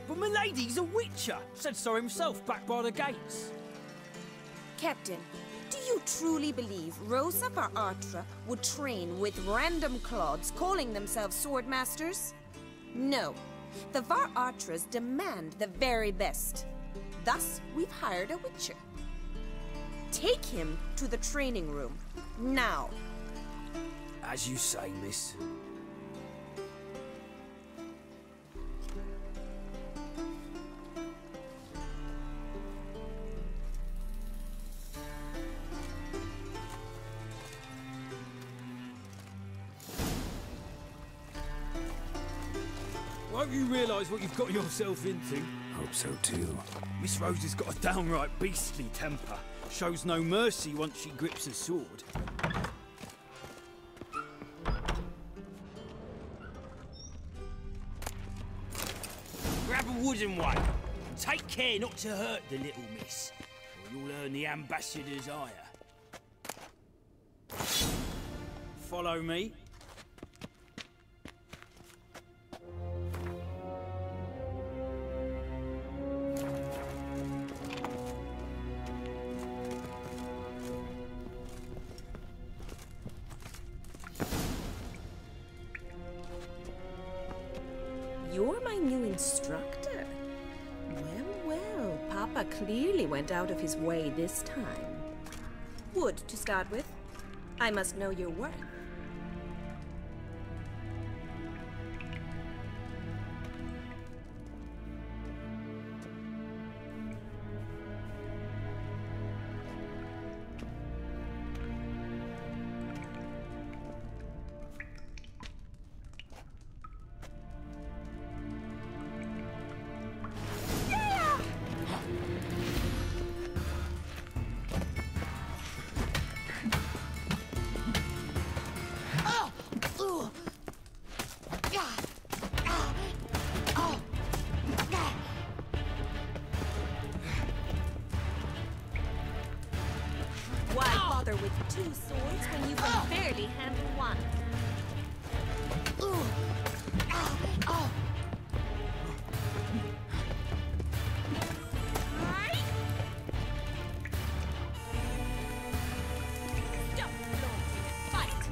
But my lady's a witcher. Said so himself back by the gates. Captain, do you truly believe Rosa Var Atra would train with random clods calling themselves swordmasters? No. The Var Atras demand the very best. Thus, we've hired a witcher. Take him to the training room, now. As you say, miss. Won't you realise what you've got yourself into? Hope so too. Miss Rose has got a downright beastly temper. Shows no mercy once she grips a sword. Grab a wooden one. And take care not to hurt the little miss, or you'll earn the ambassador's ire. Follow me. You're my new instructor? Well, Papa clearly went out of his way this time. Wood, to start with. I must know your worth. With two swords when you can barely handle one. Stop, fight.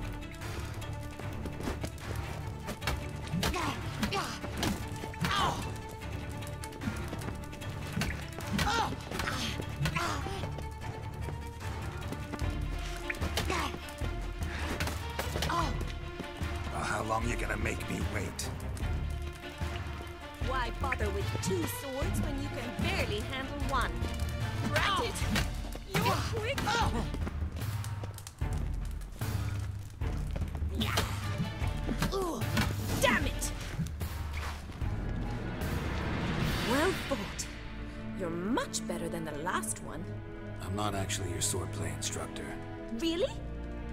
How long you gonna make me wait? Why bother with two swords when you can barely handle one? Rat it! You're quick! Damn it! Well fought. You're much better than the last one. I'm not actually your swordplay instructor. Really?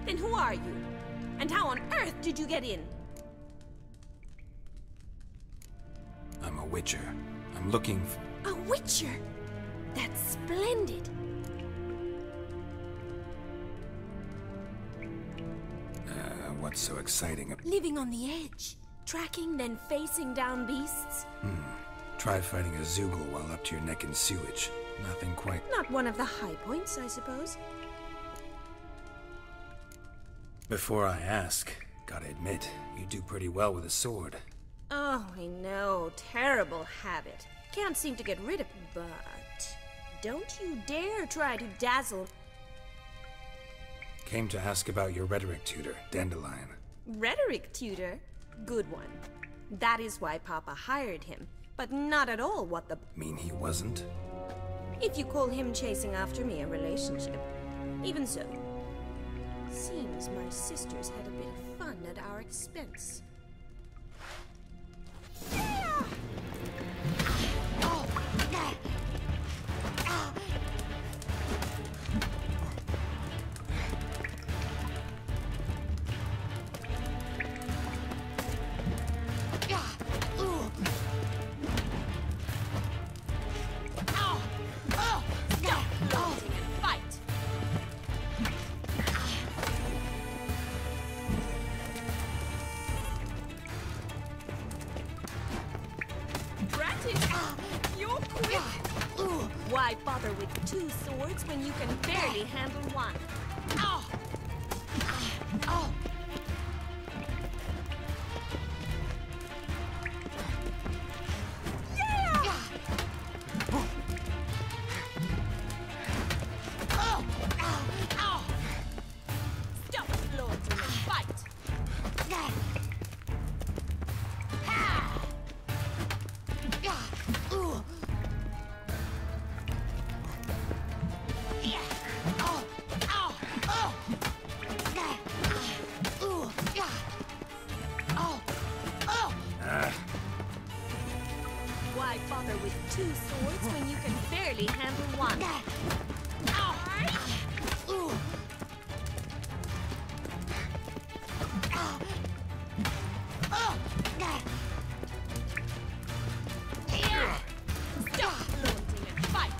Then who are you? And how on earth did you get in? I'm a witcher. I'm looking for... A witcher? That's splendid. What's so exciting? Living on the edge. Tracking, then facing down beasts. Try fighting a Zoogle while up to your neck in sewage. Nothing quite... Not one of the high points, I suppose. Before I ask, gotta admit, you do pretty well with a sword. Oh, I know. Terrible habit. Can't seem to get rid of it, but... Don't you dare try to dazzle... Came to ask about your rhetoric tutor, Dandelion. Rhetoric tutor? Good one. That is why Papa hired him, but not at all what the... Mean he wasn't? If you call him chasing after me a relationship. Even so. Seems my sisters had a bit of fun at our expense. Why bother with 2 swords when you can barely handle one? Stop flaunting and fight! Why bother with 2 swords when you can barely handle one? Stop flaunting and fight!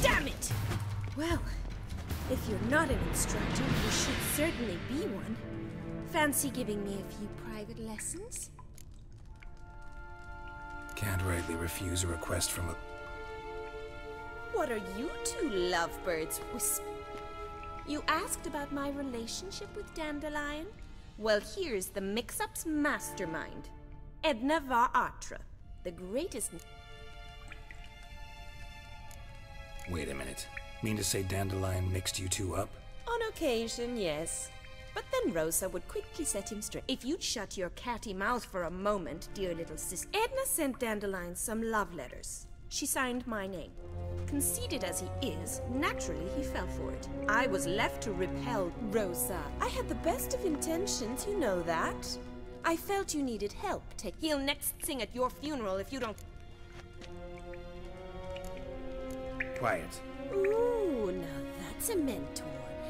Damn it! Well, if you're not an instructor, you should certainly be one. Fancy giving me a few private lessons? Can't rightly refuse a request from a... What are you 2 lovebirds whispering? You asked about my relationship with Dandelion? Well, here's the mix-up's mastermind. Edna var Atra, the greatest... Wait a minute. Mean to say Dandelion mixed you 2 up? On occasion, yes. But then Rosa would quickly set him straight. If you'd shut your catty mouth for a moment, dear little sister. Edna sent Dandelion some love letters. She signed my name. Conceited as he is, naturally he fell for it. I was left to repel Rosa. I had the best of intentions, you know that. I felt you needed help. He'll next sing at your funeral if you don't... Quiet. Ooh, now that's a mentor.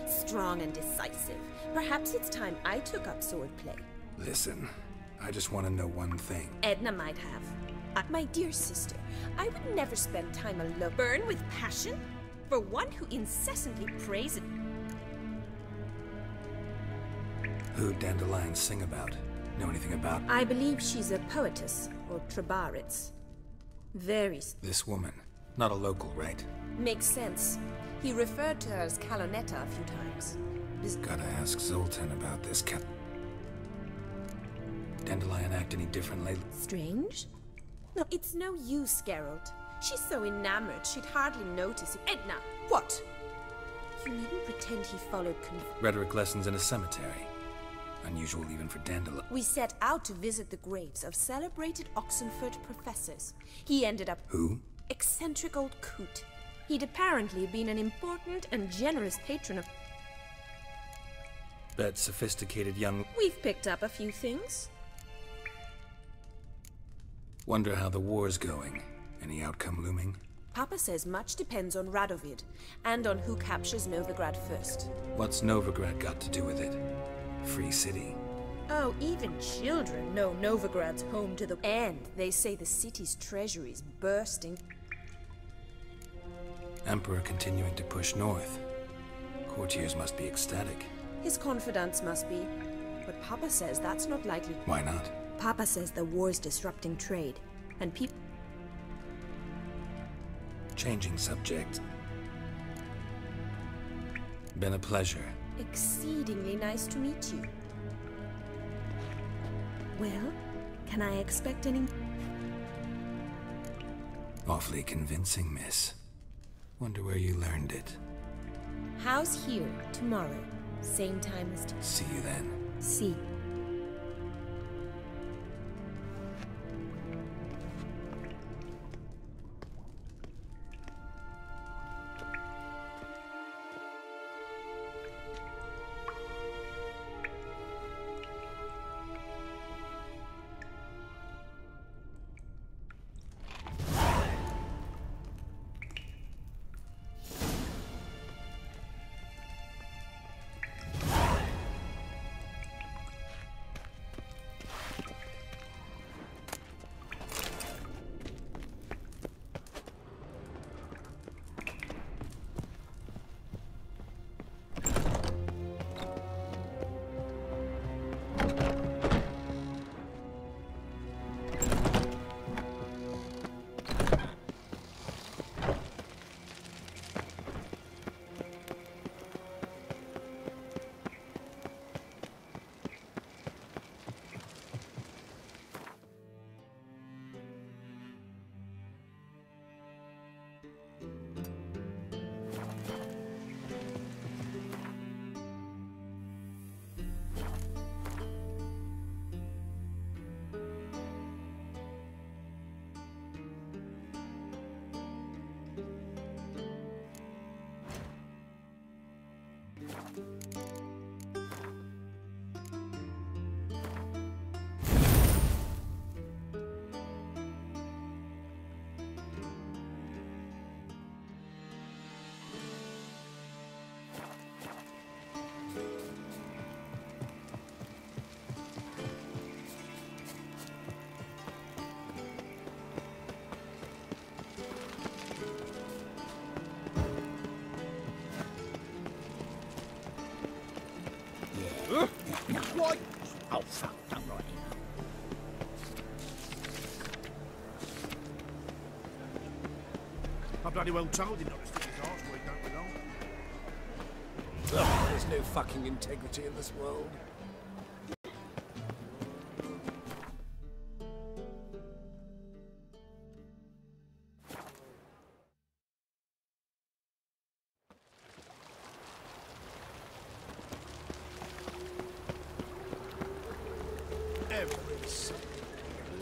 Strong and decisive. Perhaps it's time I took up swordplay. Listen, I just want to know one thing. Edna might have. My dear sister, I would never spend time alone. Burn with passion? For one who incessantly praises... Who'd Dandelion sing about? Know anything about... I believe she's a poetess, or Trebaritz. Very... This woman. Not a local, right? Makes sense. He referred to her as Calonetta a few times. Gotta ask Zoltan about this Dandelion act any different lately? Strange? No, it's no use, Geralt. She's so enamored she'd hardly notice it. Edna! What? You needn't pretend he followed Rhetoric lessons in a cemetery. Unusual even for Dandelion. We set out to visit the graves of celebrated Oxenford professors. He ended up... Who? Eccentric old coot. He'd apparently been an important and generous patron of... Bet sophisticated young... We've picked up a few things. Wonder how the war's going. Any outcome looming? Papa says much depends on Radovid, and on who captures Novigrad first. What's Novigrad got to do with it? Free city. Oh, even children know Novigrad's home to the... And they say the city's treasury's bursting. Emperor continuing to push north. Courtiers must be ecstatic. His confidants must be. But Papa says that's not likely. Why not? Papa says the war's disrupting trade, and people... Changing subject. Been a pleasure. Exceedingly nice to meet you. Well, can I expect any... Awfully convincing, miss. Wonder where you learned it. How's here tomorrow? Same time as... See you then. See. What? Oh, fuck, I'm right. I bloody well told him not to stick his arse where he don't belong. Ugh, there's no fucking integrity in this world.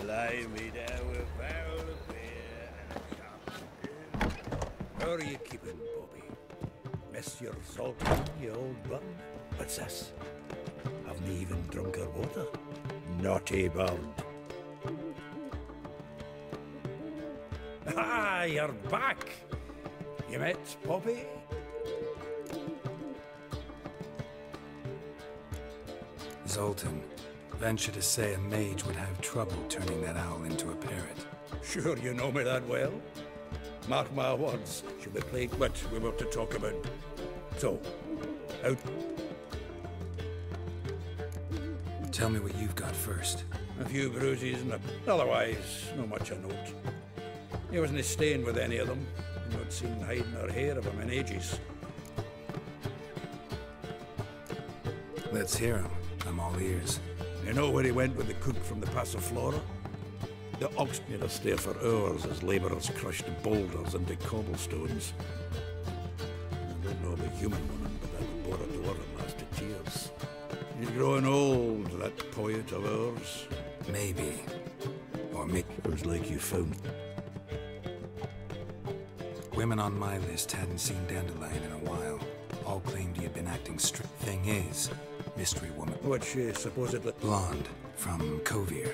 Lay me down with a barrel of beer and a cup. How are you keeping, Bobby? Miss your salty, you old bun? What's this? Haven't even drunk her water? Naughty bird. Ah, you're back! You met Bobby? Zoltan. Venture to say a mage would have trouble turning that owl into a parrot. Sure you know me that well? Mark my words, she'll be played, but we were to talk about. So, out. Tell me what you've got first. A few bruises and otherwise, not much a note. He wasn't staying with any of them. Not seen hiding or hair of him in ages. Let's hear him. I'm all ears. You know where he went with the cook from the Passiflora? The ox made us stay for hours as labourers crushed boulders into cobblestones. I don't know of a human woman, but I would bore a door and lasted tears. He's growing old, that poet of ours. Maybe. Or maybe. It was like you found. Women on my list hadn't seen Dandelion in a while. All claimed he had been acting straight. Thing is, mystery woman. What's she supposedly? Blonde, from Kovir.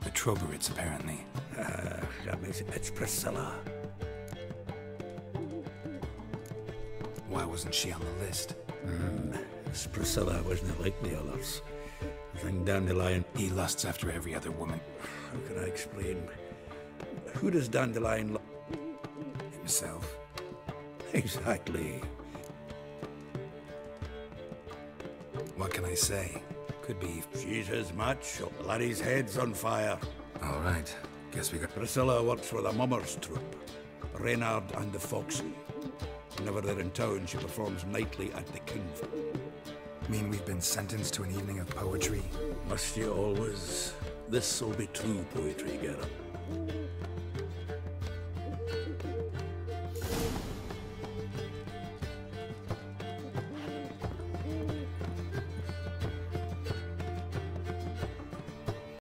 The Troberids, apparently. That makes it. It's Priscilla. Why wasn't she on the list? This Priscilla wasn't like the others. I think Dandelion. He lusts after every other woman. How can I explain? Who does Dandelion love? Himself. Exactly. What can I say? Could be. She's his match. The laddie's head's on fire. All right. Guess we got. Priscilla works for the Mummers troupe. Reynard and the Foxy. whenever they're in town, she performs nightly at the King. Mean we've been sentenced to an evening of poetry? Must you always? This'll be true poetry, Garrett.